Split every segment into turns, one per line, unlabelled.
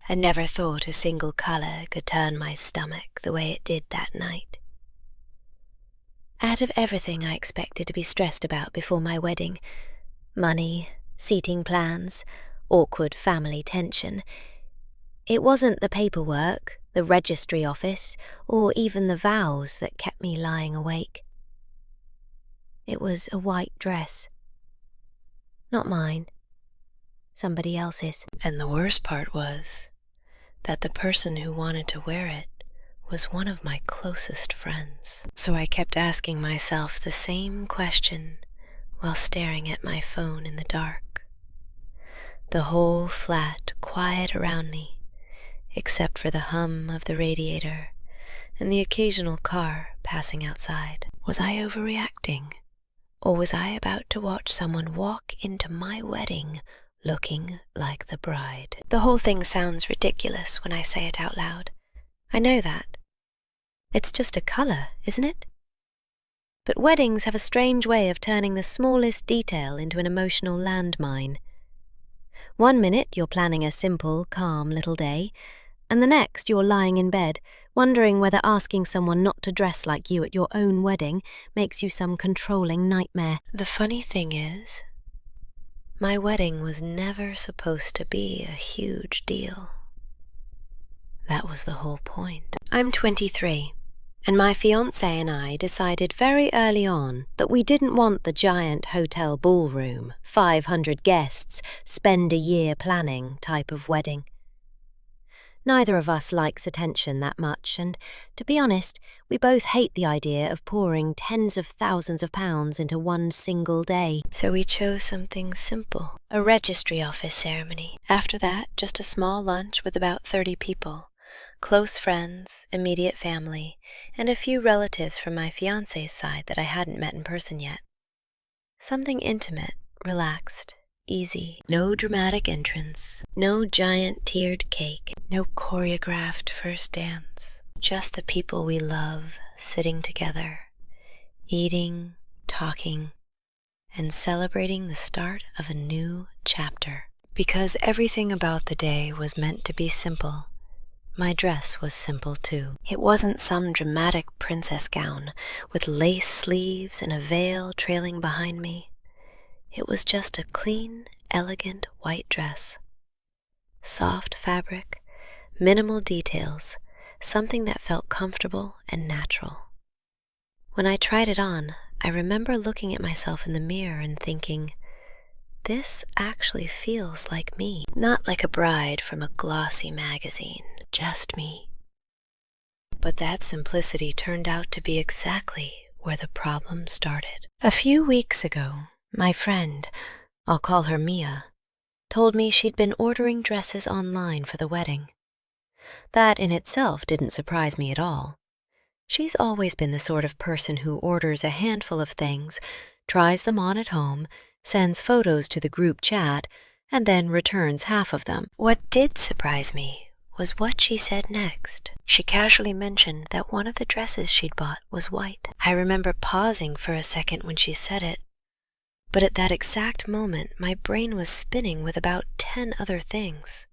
and never thought a single color could turn my stomach the way it did that night. Out of everything I expected to be stressed about before my wedding, money, seating plans, awkward family tension, it wasn't the paperwork, the registry office, or even the vows that kept me lying awake. It was a white dress. Not mine. Somebody else's. And the worst part was that the person who wanted to wear it was one of my closest friends. So I kept asking myself the same question while staring at my phone in the dark. The whole flat quiet around me, except for the hum of the radiator and the occasional car passing outside. Was I overreacting? Or was I about to watch someone walk into my wedding looking like the bride? The whole thing sounds ridiculous when I say it out loud. I know that. It's just a color, isn't it? But weddings have a strange way of turning the smallest detail into an emotional landmine. One minute you're planning a simple, calm little day, and the next you're lying in bed, wondering whether asking someone not to dress like you at your own wedding makes you some controlling nightmare. The funny thing is, my wedding was never supposed to be a huge deal. That was the whole point. I'm 23, and my fiancé and I decided very early on that we didn't want the giant hotel ballroom, 500 guests, spend a year planning type of wedding. Neither of us likes attention that much, and to be honest, we both hate the idea of pouring tens of thousands of pounds into one single day. So we chose something simple, a registry office ceremony. After that, just a small lunch with about 30 people, close friends, immediate family, and a few relatives from my fiancé's side that I hadn't met in person yet. Something intimate, relaxed, easy. No dramatic entrance, no giant tiered cake, no choreographed first dance. Just the people we love sitting together, eating, talking, and celebrating the start of a new chapter. Because everything about the day was meant to be simple, my dress was simple too. It wasn't some dramatic princess gown with lace sleeves and a veil trailing behind me. It was just a clean, elegant white dress. Soft fabric, minimal details, something that felt comfortable and natural. When I tried it on, I remember looking at myself in the mirror and thinking, this actually feels like me. Not like a bride from a glossy magazine, just me. But that simplicity turned out to be exactly where the problem started. A few weeks ago, my friend, I'll call her Mia, told me she'd been ordering dresses online for the wedding. That in itself didn't surprise me at all. She's always been the sort of person who orders a handful of things, tries them on at home, sends photos to the group chat, and then returns half of them. What did surprise me was what she said next. She casually mentioned that one of the dresses she'd bought was white. I remember pausing for a second when she said it, but at that exact moment my brain was spinning with about 10 other things.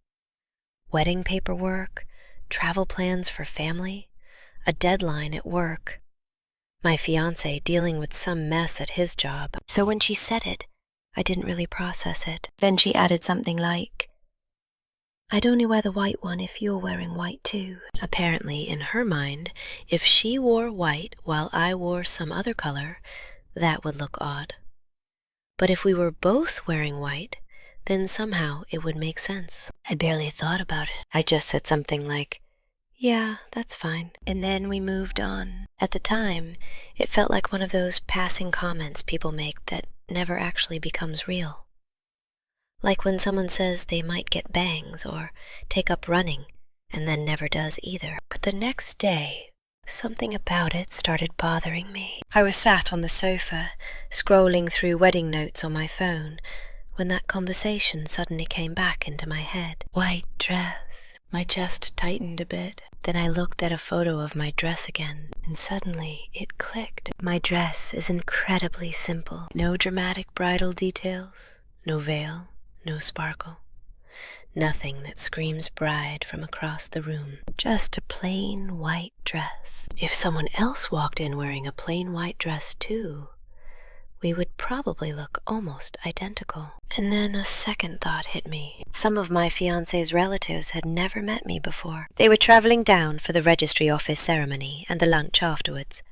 Wedding paperwork, travel plans for family, a deadline at work, my fiancé dealing with some mess at his job. So when she said it, I didn't really process it. Then she added something like, I'd only wear the white one if you're wearing white too. Apparently, in her mind, if she wore white while I wore some other color, that would look odd. But if we were both wearing white, then somehow it would make sense. I barely thought about it. I just said something like, yeah, that's fine. And then we moved on. At the time, it felt like one of those passing comments people make that never actually becomes real. Like when someone says they might get bangs or take up running, and then never does either. But the next day, something about it started bothering me. I was sat on the sofa, scrolling through wedding notes on my phone, when that conversation suddenly came back into my head. White dress. My chest tightened a bit. Then I looked at a photo of my dress again, and suddenly it clicked. My dress is incredibly simple. No dramatic bridal details, no veil, no sparkle. Nothing that screams bride from across the room. Just a plain white dress. If someone else walked in wearing a plain white dress too, we would probably look almost identical. And then a second thought hit me. Some of my fiancé's relatives had never met me before. They were traveling down for the registry office ceremony and the lunch afterwards.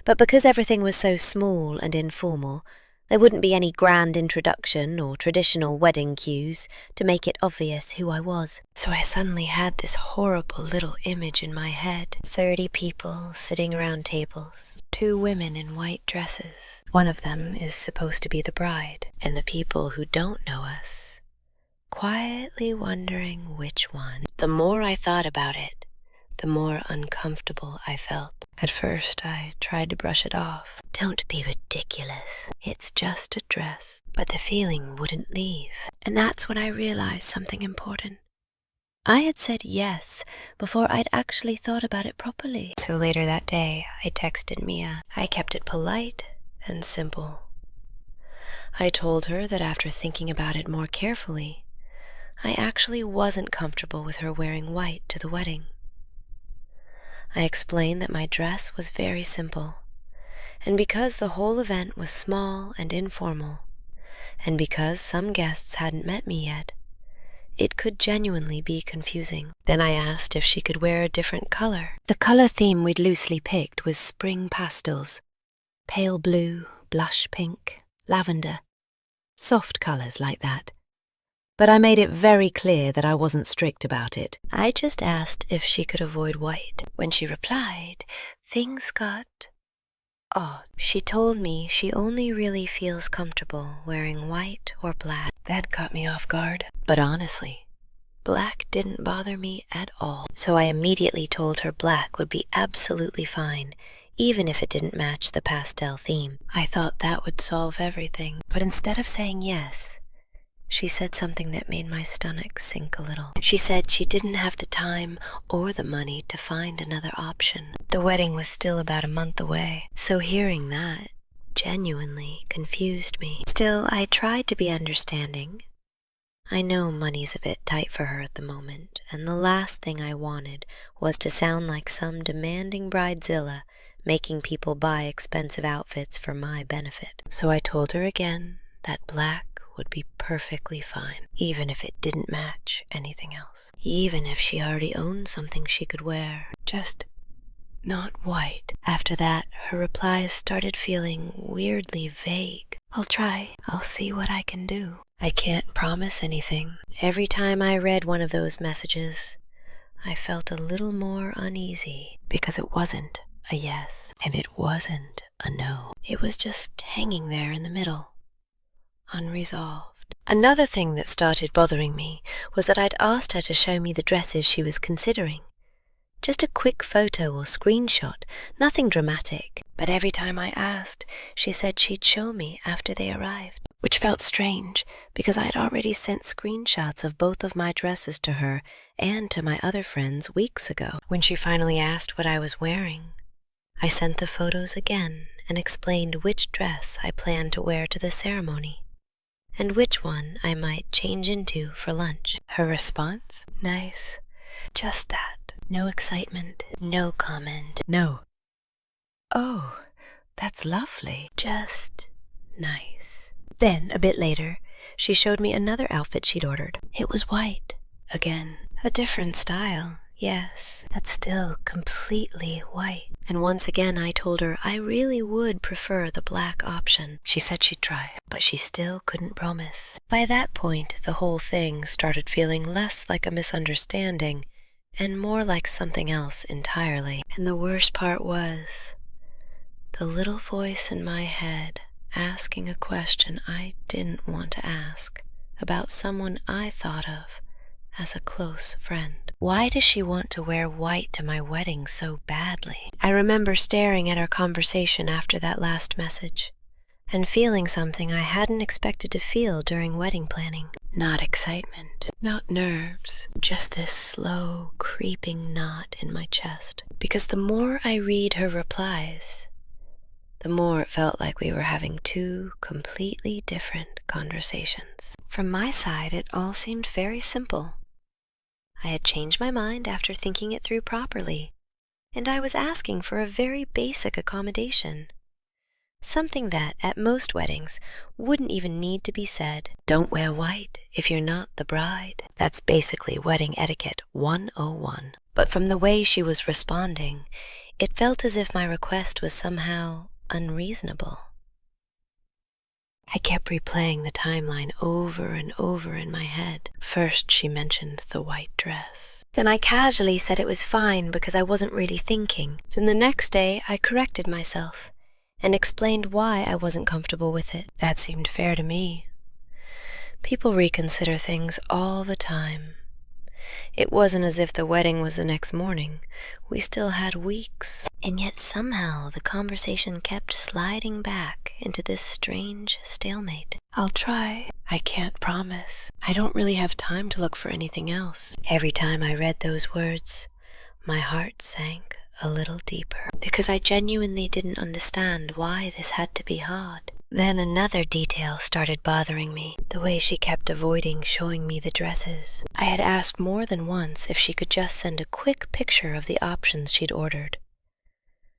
But because everything was so small and informal, there wouldn't be any grand introduction or traditional wedding cues to make it obvious who I was. So I suddenly had this horrible little image in my head. 30 people sitting around tables, 2 women in white dresses. One of them is supposed to be the bride, and the people who don't know us, quietly wondering which one. The more I thought about it, the more uncomfortable I felt. At first, I tried to brush it off. Don't be ridiculous. It's just a dress. But the feeling wouldn't leave. And that's when I realized something important. I had said yes before I'd actually thought about it properly. So later that day, I texted Mia. I kept it polite and simple. I told her that after thinking about it more carefully, I actually wasn't comfortable with her wearing white to the wedding. I explained that my dress was very simple, and because the whole event was small and informal, and because some guests hadn't met me yet, it could genuinely be confusing. Then I asked if she could wear a different color. The color theme we'd loosely picked was spring pastels, pale blue, blush pink, lavender, soft colors like that. But I made it very clear that I wasn't strict about it. I just asked if she could avoid white. When she replied, things got odd. She told me she only really feels comfortable wearing white or black. That caught me off guard. But honestly, black didn't bother me at all. So I immediately told her black would be absolutely fine, even if it didn't match the pastel theme. I thought that would solve everything. But instead of saying yes, she said something that made my stomach sink a little. She said she didn't have the time or the money to find another option. The wedding was still about a month away, so hearing that genuinely confused me. Still, I tried to be understanding. I know money's a bit tight for her at the moment, and the last thing I wanted was to sound like some demanding bridezilla making people buy expensive outfits for my benefit. So I told her again that black would be perfectly fine, even if it didn't match anything else. Even if she already owned something she could wear. Just not white. After that, her replies started feeling weirdly vague. I'll try. I'll see what I can do. I can't promise anything. Every time I read one of those messages, I felt a little more uneasy because it wasn't a yes and it wasn't a no. It was just hanging there in the middle. Unresolved. Another thing that started bothering me was that I'd asked her to show me the dresses she was considering. Just a quick photo or screenshot, nothing dramatic. But every time I asked, she said she'd show me after they arrived. Which felt strange, because I'd already sent screenshots of both of my dresses to her and to my other friends weeks ago. When she finally asked what I was wearing, I sent the photos again and explained which dress I planned to wear to the ceremony, and which one I might change into for lunch. Her response? Nice. Just that. No excitement. No comment. No. Oh, that's lovely. Just nice. Then, a bit later, she showed me another outfit she'd ordered. It was white. Again. A different style, yes, but still completely white. And once again I told her I really would prefer the black option. She said she'd try, but she still couldn't promise. By that point, the whole thing started feeling less like a misunderstanding and more like something else entirely. And the worst part was the little voice in my head asking a question I didn't want to ask about someone I thought of as a close friend. Why does she want to wear white to my wedding so badly? I remember staring at our conversation after that last message and feeling something I hadn't expected to feel during wedding planning. Not excitement, not nerves, just this slow, creeping knot in my chest. Because the more I read her replies, the more it felt like we were having two completely different conversations. From my side, it all seemed very simple. I had changed my mind after thinking it through properly, and I was asking for a very basic accommodation. Something that, at most weddings, wouldn't even need to be said. Don't wear white if you're not the bride. That's basically wedding etiquette 101. But from the way she was responding, it felt as if my request was somehow unreasonable. I kept replaying the timeline over and over in my head. First, she mentioned the white dress. Then I casually said it was fine because I wasn't really thinking. Then the next day, I corrected myself and explained why I wasn't comfortable with it. That seemed fair to me. People reconsider things all the time. It wasn't as if the wedding was the next morning. We still had weeks. And yet somehow the conversation kept sliding back into this strange stalemate. I'll try. I can't promise. I don't really have time to look for anything else. Every time I read those words, my heart sank a little deeper, because I genuinely didn't understand why this had to be hard. Then another detail started bothering me, the way she kept avoiding showing me the dresses. I had asked more than once if she could just send a quick picture of the options she'd ordered.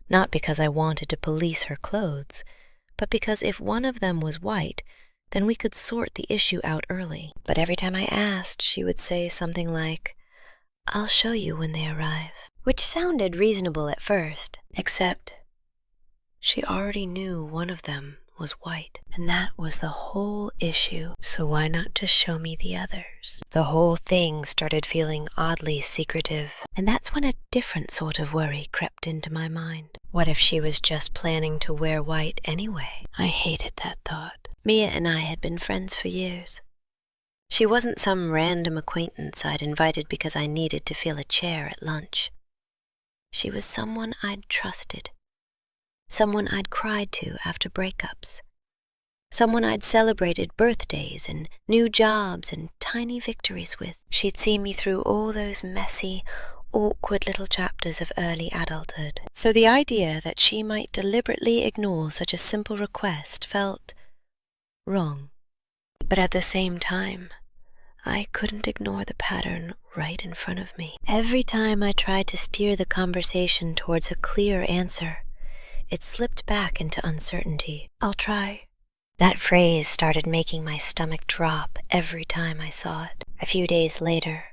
Not because I wanted to police her clothes, but because if one of them was white, then we could sort the issue out early. But every time I asked, she would say something like, "I'll show you when they arrive," which sounded reasonable at first, except she already knew one of them was white, and that was the whole issue, so why not just show me the others? The whole thing started feeling oddly secretive, and that's when a different sort of worry crept into my mind. What if she was just planning to wear white anyway? I hated that thought. Mia and I had been friends for years. She wasn't some random acquaintance I'd invited because I needed to fill a chair at lunch. She was someone I'd trusted, someone I'd cried to after breakups, someone I'd celebrated birthdays and new jobs and tiny victories with. She'd seen me through all those messy, awkward little chapters of early adulthood. So the idea that she might deliberately ignore such a simple request felt wrong. But at the same time, I couldn't ignore the pattern right in front of me. Every time I tried to steer the conversation towards a clear answer, it slipped back into uncertainty. I'll try. That phrase started making my stomach drop every time I saw it. A few days later,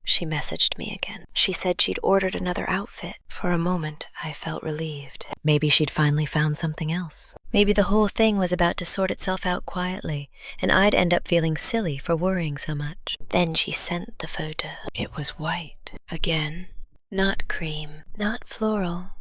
she messaged me again. She said she'd ordered another outfit. For a moment, I felt relieved. Maybe she'd finally found something else. Maybe the whole thing was about to sort itself out quietly, and I'd end up feeling silly for worrying so much. Then she sent the photo. It was white. Again. Not cream. Not floral.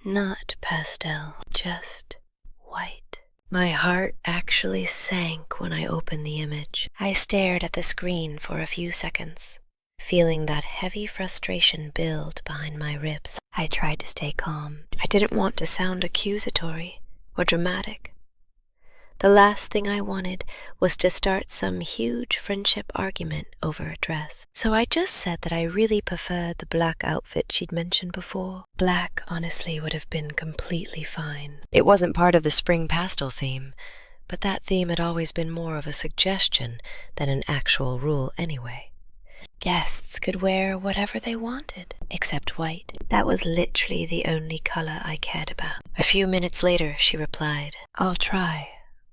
Not pastel. Just white. My heart actually sank when I opened the image. I stared at the screen for a few seconds, feeling that heavy frustration build behind my ribs. I tried to stay calm. I didn't want to sound accusatory or dramatic. The last thing I wanted was to start some huge friendship argument over a dress. So I just said that I really preferred the black outfit she'd mentioned before. Black, honestly, would have been completely fine. It wasn't part of the spring pastel theme, but that theme had always been more of a suggestion than an actual rule anyway. Guests could wear whatever they wanted, except white. That was literally the only color I cared about. A few minutes later, she replied, "I'll try,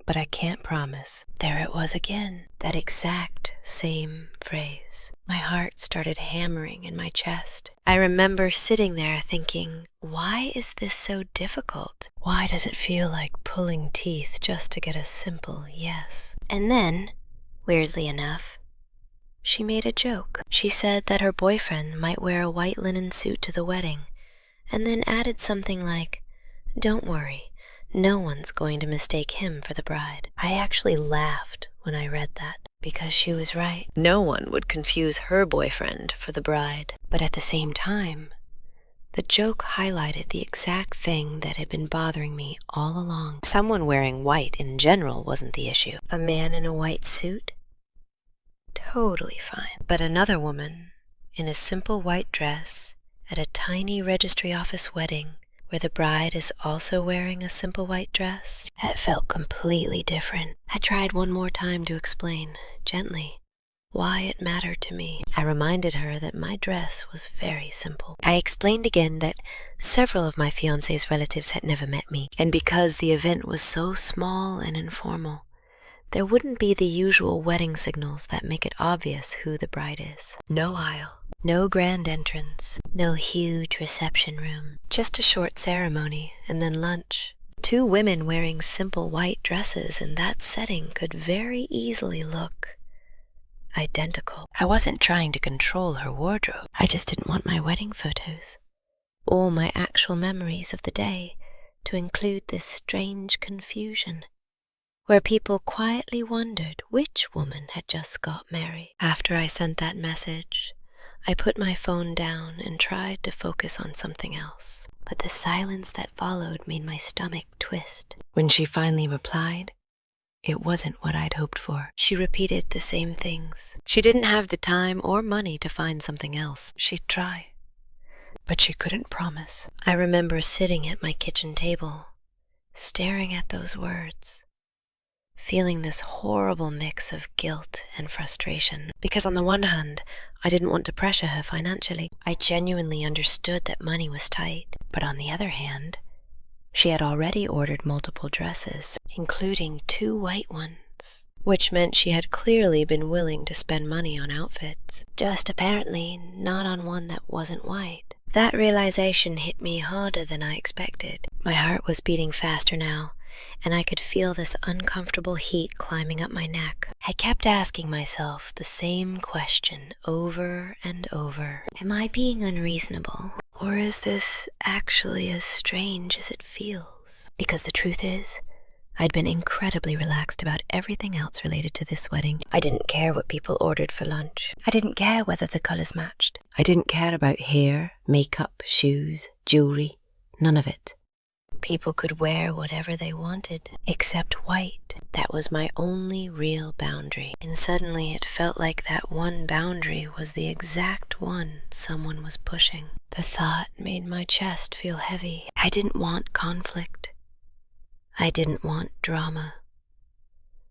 but I can't promise." There it was again, that exact same phrase. My heart started hammering in my chest. I remember sitting there thinking, why is this so difficult? Why does it feel like pulling teeth just to get a simple yes? And then, weirdly enough, she made a joke. She said that her boyfriend might wear a white linen suit to the wedding, and then added something like, "Don't worry, no one's going to mistake him for the bride." I actually laughed when I read that, because she was right. No one would confuse her boyfriend for the bride. But at the same time, the joke highlighted the exact thing that had been bothering me all along. Someone wearing white in general wasn't the issue. A man in a white suit? Totally fine. But another woman, in a simple white dress, at a tiny registry office wedding, where the bride is also wearing a simple white dress, it felt completely different. I tried one more time to explain, gently, why it mattered to me. I reminded her that my dress was very simple. I explained again that several of my fiancé's relatives had never met me, and because the event was so small and informal, there wouldn't be the usual wedding signals that make it obvious who the bride is. No aisle, no grand entrance, no huge reception room, just a short ceremony and then lunch. 2 women wearing simple white dresses in that setting could very easily look identical. I wasn't trying to control her wardrobe. I just didn't want my wedding photos, all my actual memories of the day, to include this strange confusion, where people quietly wondered which woman had just got married. After I sent that message, I put my phone down and tried to focus on something else. But the silence that followed made my stomach twist. When she finally replied, it wasn't what I'd hoped for. She repeated the same things. She didn't have the time or money to find something else. She'd try, but she couldn't promise. I remember sitting at my kitchen table, staring at those words, feeling this horrible mix of guilt and frustration. Because on the one hand, I didn't want to pressure her financially. I genuinely understood that money was tight. But on the other hand, she had already ordered multiple dresses, including 2 white ones, which meant she had clearly been willing to spend money on outfits, just apparently not on one that wasn't white. That realization hit me harder than I expected. My heart was beating faster now, and I could feel this uncomfortable heat climbing up my neck. I kept asking myself the same question over and over. Am I being unreasonable? Or is this actually as strange as it feels? Because the truth is, I'd been incredibly relaxed about everything else related to this wedding. I didn't care what people ordered for lunch. I didn't care whether the colors matched. I didn't care about hair, makeup, shoes, jewelry, none of it. People could wear whatever they wanted, except white. That was my only real boundary. And suddenly it felt like that one boundary was the exact one someone was pushing. The thought made my chest feel heavy. I didn't want conflict. I didn't want drama.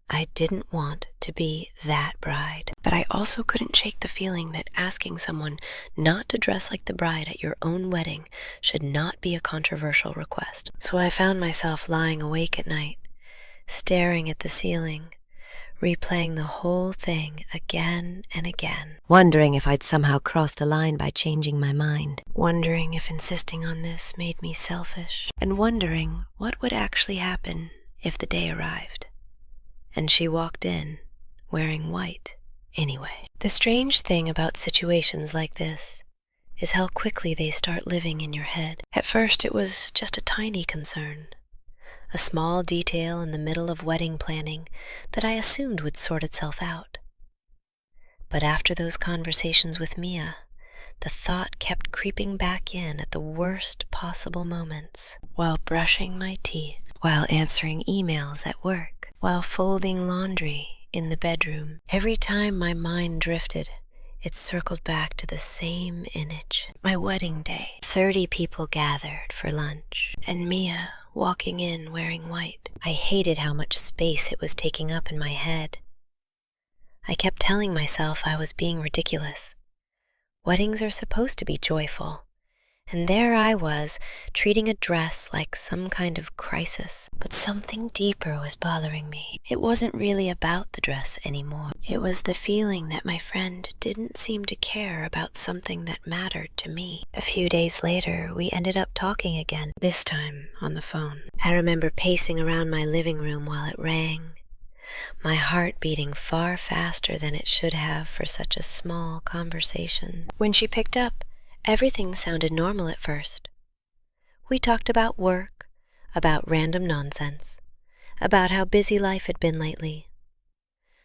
I didn't want to be that bride. But I also couldn't shake the feeling that asking someone not to dress like the bride at your own wedding should not be a controversial request. So I found myself lying awake at night, staring at the ceiling, replaying the whole thing again and again, wondering if I'd somehow crossed a line by changing my mind, wondering if insisting on this made me selfish, and wondering what would actually happen if the day arrived and she walked in wearing white anyway. The strange thing about situations like this is how quickly they start living in your head. At first it was just a tiny concern, a small detail in the middle of wedding planning that I assumed would sort itself out. But after those conversations with Mia, the thought kept creeping back in at the worst possible moments, while brushing my teeth, while answering emails at work, while folding laundry in the bedroom. Every time my mind drifted, it circled back to the same image. My wedding day. 30 people gathered for lunch, and Mia walking in wearing white. I hated how much space it was taking up in my head. I kept telling myself I was being ridiculous. Weddings are supposed to be joyful, and there I was, treating a dress like some kind of crisis. But something deeper was bothering me. It wasn't really about the dress anymore. It was the feeling that my friend didn't seem to care about something that mattered to me. A few days later, we ended up talking again, this time on the phone. I remember pacing around my living room while it rang, my heart beating far faster than it should have for such a small conversation. When she picked up, everything sounded normal at first. We talked about work, about random nonsense, about how busy life had been lately.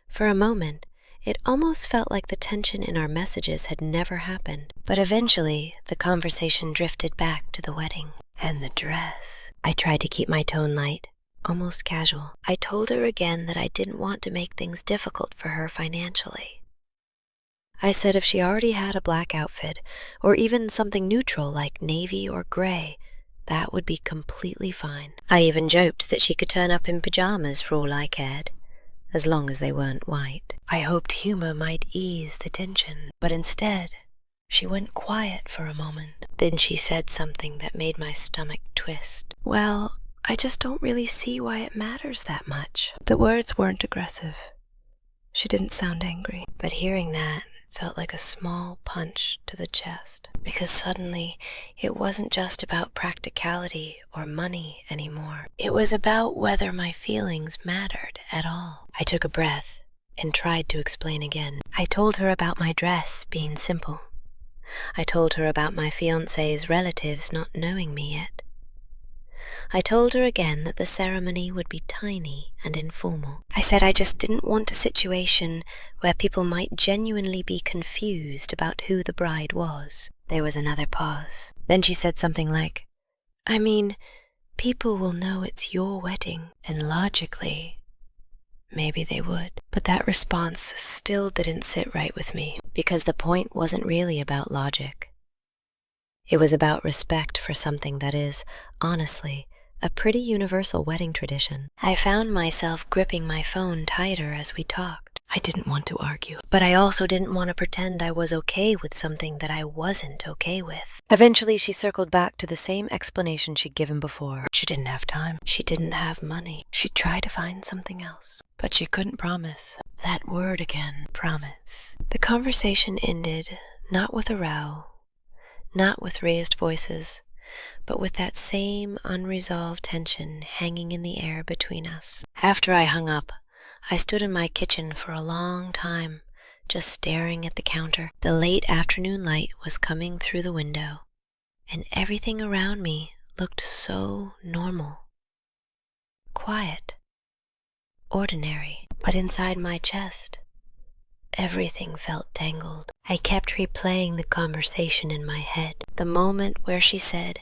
For a moment, it almost felt like the tension in our messages had never happened. But eventually, the conversation drifted back to the wedding and the dress. I tried to keep my tone light, almost casual. I told her again that I didn't want to make things difficult for her financially. I said if she already had a black outfit, or even something neutral like navy or gray, that would be completely fine. I even joked that she could turn up in pajamas for all I cared, as long as they weren't white. I hoped humor might ease the tension, but instead, she went quiet for a moment. Then she said something that made my stomach twist. Well, I just don't really see why it matters that much.
The words weren't aggressive. She didn't sound angry.
But hearing that felt like a small punch to the chest. Because suddenly, it wasn't just about practicality or money anymore. It was about whether my feelings mattered at all. I took a breath and tried to explain again. I told her about my dress being simple. I told her about my fiancé's relatives not knowing me yet. I told her again that the ceremony would be tiny and informal. I said I just didn't want a situation where people might genuinely be confused about who the bride was. There was another pause. Then she said something like, I mean, people will know it's your wedding, and logically, maybe they would. But that response still didn't sit right with me, because the point wasn't really about logic. It was about respect for something that is, honestly, a pretty universal wedding tradition. I found myself gripping my phone tighter as we talked. I didn't want to argue, but I also didn't want to pretend I was okay with something that I wasn't okay with. Eventually, she circled back to the same explanation she'd given before. She didn't have time. She didn't have money. She'd try to find something else. But she couldn't promise. That word again, promise. The conversation ended not with a row, not with raised voices, but with that same unresolved tension hanging in the air between us. After I hung up, I stood in my kitchen for a long time, just staring at the counter. The late afternoon light was coming through the window, and everything around me looked so normal. Quiet. Ordinary. But inside my chest, everything felt tangled. I kept replaying the conversation in my head, the moment where she said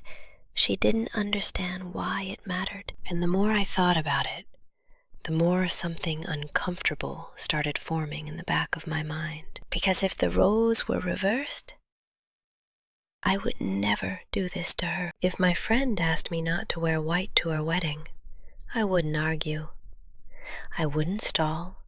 she didn't understand why it mattered. And the more I thought about it, the more something uncomfortable started forming in the back of my mind. Because if the roles were reversed, I would never do this to her. If my friend asked me not to wear white to her wedding, I wouldn't argue. I wouldn't stall.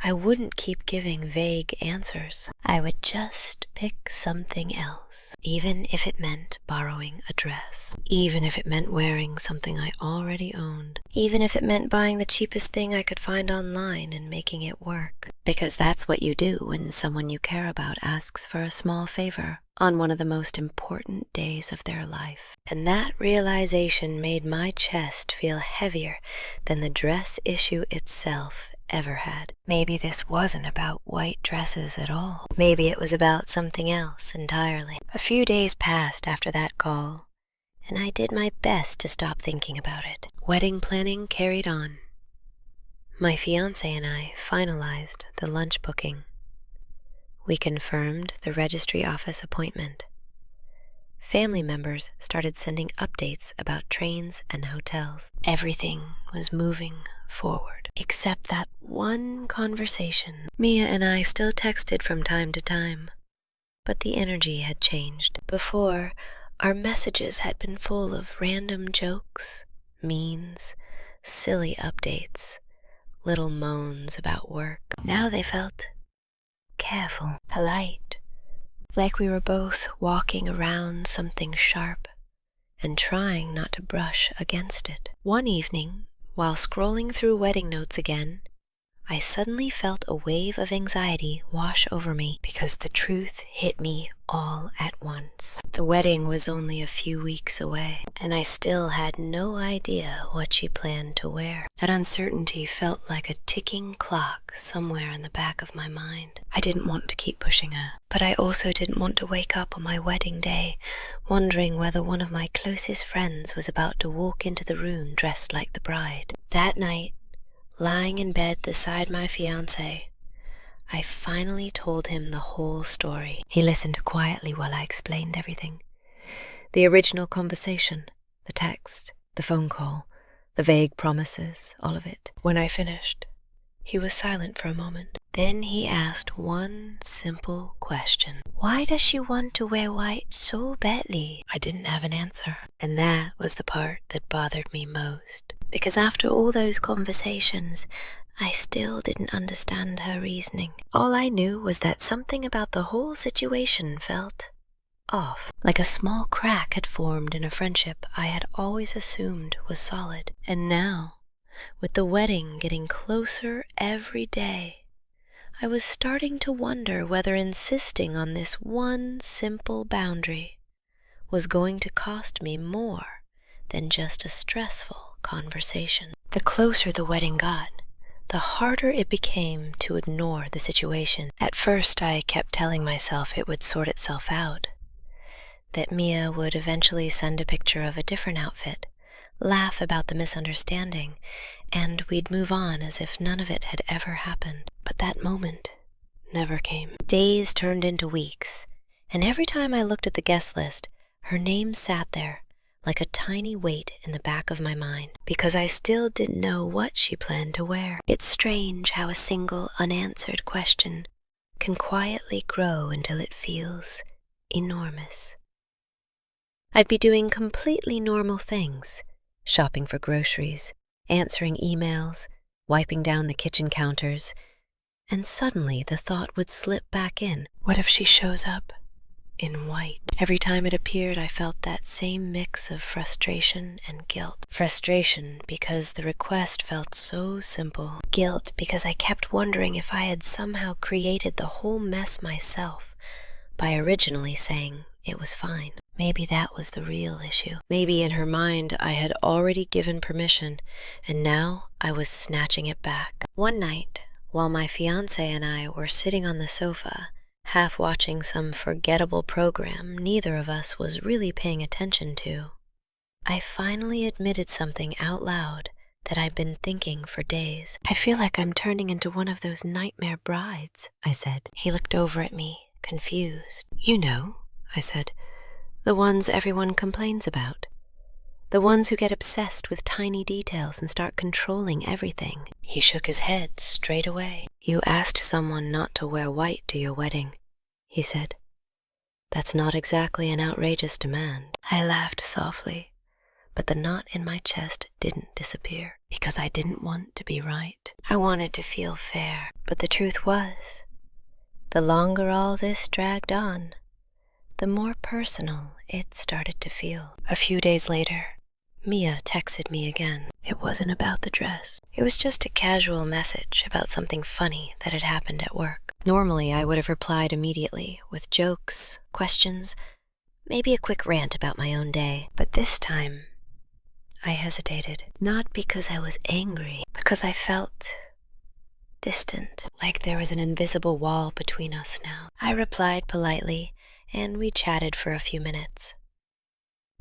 I wouldn't keep giving vague answers. I would just pick something else, even if it meant borrowing a dress, even if it meant wearing something I already owned, even if it meant buying the cheapest thing I could find online and making it work. Because that's what you do when someone you care about asks for a small favor on one of the most important days of their life. And that realization made my chest feel heavier than the dress issue itself ever had. Maybe this wasn't about white dresses at all. Maybe it was about something else entirely. A few days passed after that call, and I did my best to stop thinking about it. Wedding planning carried on. My fiancé and I finalized the lunch booking. We confirmed the registry office appointment. Family members started sending updates about trains and hotels. Everything was moving forward, except that one conversation. Mia and I still texted from time to time, but the energy had changed. Before, our messages had been full of random jokes, memes, silly updates, little moans about work. Now they felt careful, polite, like we were both walking around something sharp and trying not to brush against it. One evening, while scrolling through wedding notes again, I suddenly felt a wave of anxiety wash over me because the truth hit me all at once. The wedding was only a few weeks away, and I still had no idea what she planned to wear. That uncertainty felt like a ticking clock somewhere in the back of my mind. I didn't want to keep pushing her, but I also didn't want to wake up on my wedding day wondering whether one of my closest friends was about to walk into the room dressed like the bride. That night, lying in bed beside my fiancé, I finally told him the whole story. He listened quietly while I explained everything. The original conversation, the text, the phone call, the vague promises, all of it. When I finished,
He was silent for a moment.
Then he asked one simple question. Why does she want to wear white so badly?
I didn't have an answer.
And that was the part that bothered me most. Because after all those conversations, I still didn't understand her reasoning. All I knew was that something about the whole situation felt off. Like a small crack had formed in a friendship I had always assumed was solid. And now, with the wedding getting closer every day, I was starting to wonder whether insisting on this one simple boundary was going to cost me more than just a stressful conversation. The closer the wedding got, the harder it became to ignore the situation. At first, I kept telling myself it would sort itself out, that Mia would eventually send a picture of a different outfit, laugh about the misunderstanding, and we'd move on as if none of it had ever happened. But that moment never came. Days turned into weeks, and every time I looked at the guest list, her name sat there like a tiny weight in the back of my mind, because I still didn't know what she planned to wear. It's strange how a single unanswered question can quietly grow until it feels enormous. I'd be doing completely normal things, shopping for groceries, answering emails, wiping down the kitchen counters, and suddenly the thought would slip back in. What if she shows up in white? Every time it appeared, I felt that same mix of frustration and guilt. Frustration because the request felt so simple. Guilt because I kept wondering if I had somehow created the whole mess myself by originally saying it was fine. Maybe that was the real issue. Maybe in her mind I had already given permission, and now I was snatching it back. One night, while my fiancé and I were sitting on the sofa, half watching some forgettable program neither of us was really paying attention to, I finally admitted something out loud that I'd been thinking for days. I feel like I'm turning into one of those nightmare brides, I said. He looked over at me, confused. You know, I said, the ones everyone complains about. The ones who get obsessed with tiny details and start controlling everything. He shook his head straight away. You asked someone not to wear white to your wedding, he said. That's not exactly an outrageous demand. I laughed softly, but the knot in my chest didn't disappear, because I didn't want to be right. I wanted to feel fair, but the truth was, the longer all this dragged on, the more personal it started to feel. A few days later, Mia texted me again. It wasn't about the dress. It was just a casual message about something funny that had happened at work. Normally, I would have replied immediately with jokes, questions, maybe a quick rant about my own day. But this time, I hesitated. Not because I was angry, because I felt distant, like there was an invisible wall between us now. I replied politely, and we chatted for a few minutes.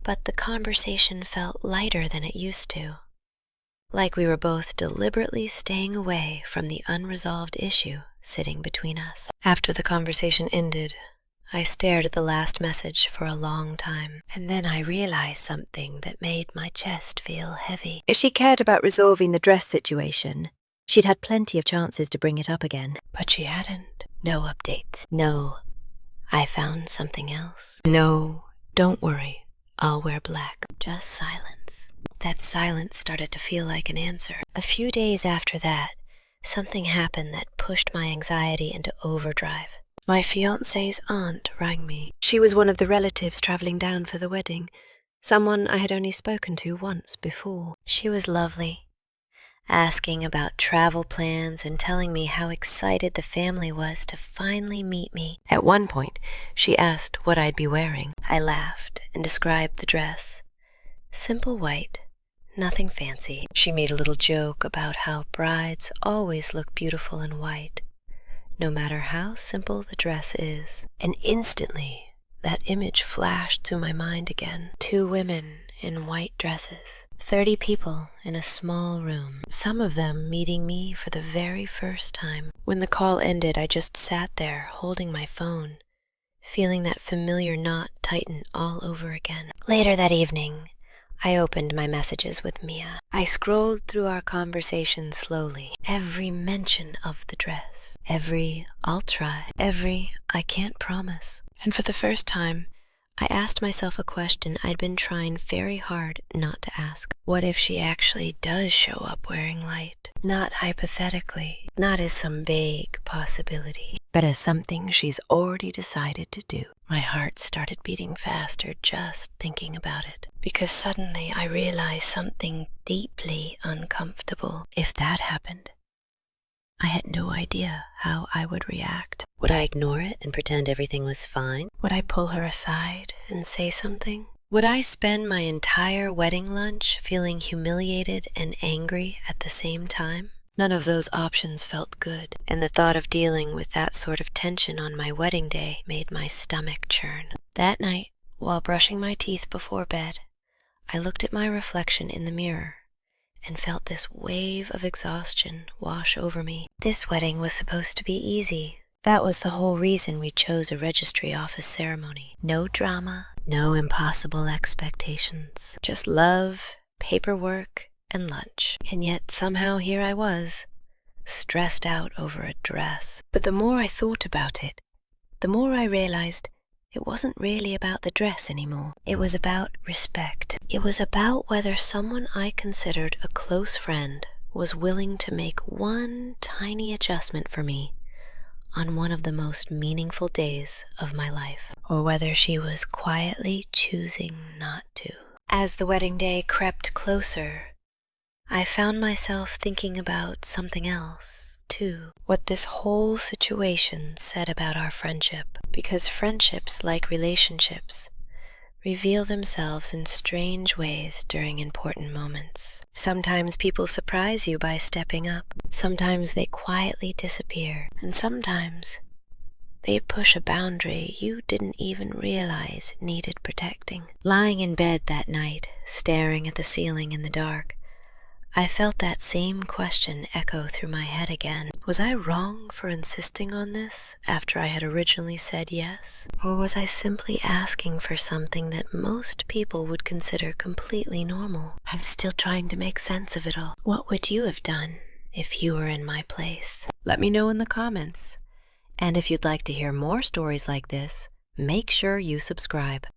But the conversation felt lighter than it used to, like we were both deliberately staying away from the unresolved issue sitting between us. After the conversation ended, I stared at the last message for a long time, and then I realized something that made my chest feel heavy.
If she cared about resolving the dress situation, she'd had plenty of chances to bring it up again.
But she hadn't. No updates. No, I found something else. No, don't worry. I'll wear black. Just silence. That silence started to feel like an answer. A few days after that, something happened that pushed my anxiety into overdrive. My fiancé's aunt rang me.
She was one of the relatives traveling down for the wedding, someone I had only spoken to once before.
She was lovely, asking about travel plans and telling me how excited the family was to finally meet me. At one point, she asked what I'd be wearing. I laughed and described the dress. Simple white, nothing fancy. She made a little joke about how brides always look beautiful in white, no matter how simple the dress is. And instantly, that image flashed through my mind again. 2 women in white dresses. 30 people in a small room, some of them meeting me for the very first time. When the call ended, I just sat there holding my phone, feeling that familiar knot tighten all over again. Later that evening, I opened my messages with Mia. I scrolled through our conversation slowly. Every mention of the dress. Every "I'll try." Every "I can't promise." And for the first time, I asked myself a question I'd been trying very hard not to ask. What if she actually does show up wearing light? Not hypothetically, not as some vague possibility, but as something she's already decided to do. My heart started beating faster just thinking about it, because suddenly I realized something deeply uncomfortable. If that happened, I had no idea how I would react.
Would I ignore it and pretend everything was fine?
Would I pull her aside and say something? Would I spend my entire wedding lunch feeling humiliated and angry at the same time? None of those options felt good, and the thought of dealing with that sort of tension on my wedding day made my stomach churn. That night, while brushing my teeth before bed, I looked at my reflection in the mirror and felt this wave of exhaustion wash over me. This wedding was supposed to be easy. That was the whole reason we chose a registry office ceremony. No drama, no impossible expectations. Just love, paperwork, and lunch. And yet somehow here I was, stressed out over a dress. But the more I thought about it, the more I realized it wasn't really about the dress anymore. It was about respect. It was about whether someone I considered a close friend was willing to make one tiny adjustment for me on one of the most meaningful days of my life, or whether she was quietly choosing not to. As the wedding day crept closer, I found myself thinking about something else, too. What this whole situation said about our friendship. Because friendships, like relationships, reveal themselves in strange ways during important moments. Sometimes people surprise you by stepping up. Sometimes they quietly disappear. And sometimes they push a boundary you didn't even realize needed protecting. Lying in bed that night, staring at the ceiling in the dark, I felt that same question echo through my head again. Was I wrong for insisting on this after I had originally said yes? Or was I simply asking for something that most people would consider completely normal? I'm still trying to make sense of it all. What would you have done if you were in my place? Let me know in the comments. And if you'd like to hear more stories like this, make sure you subscribe.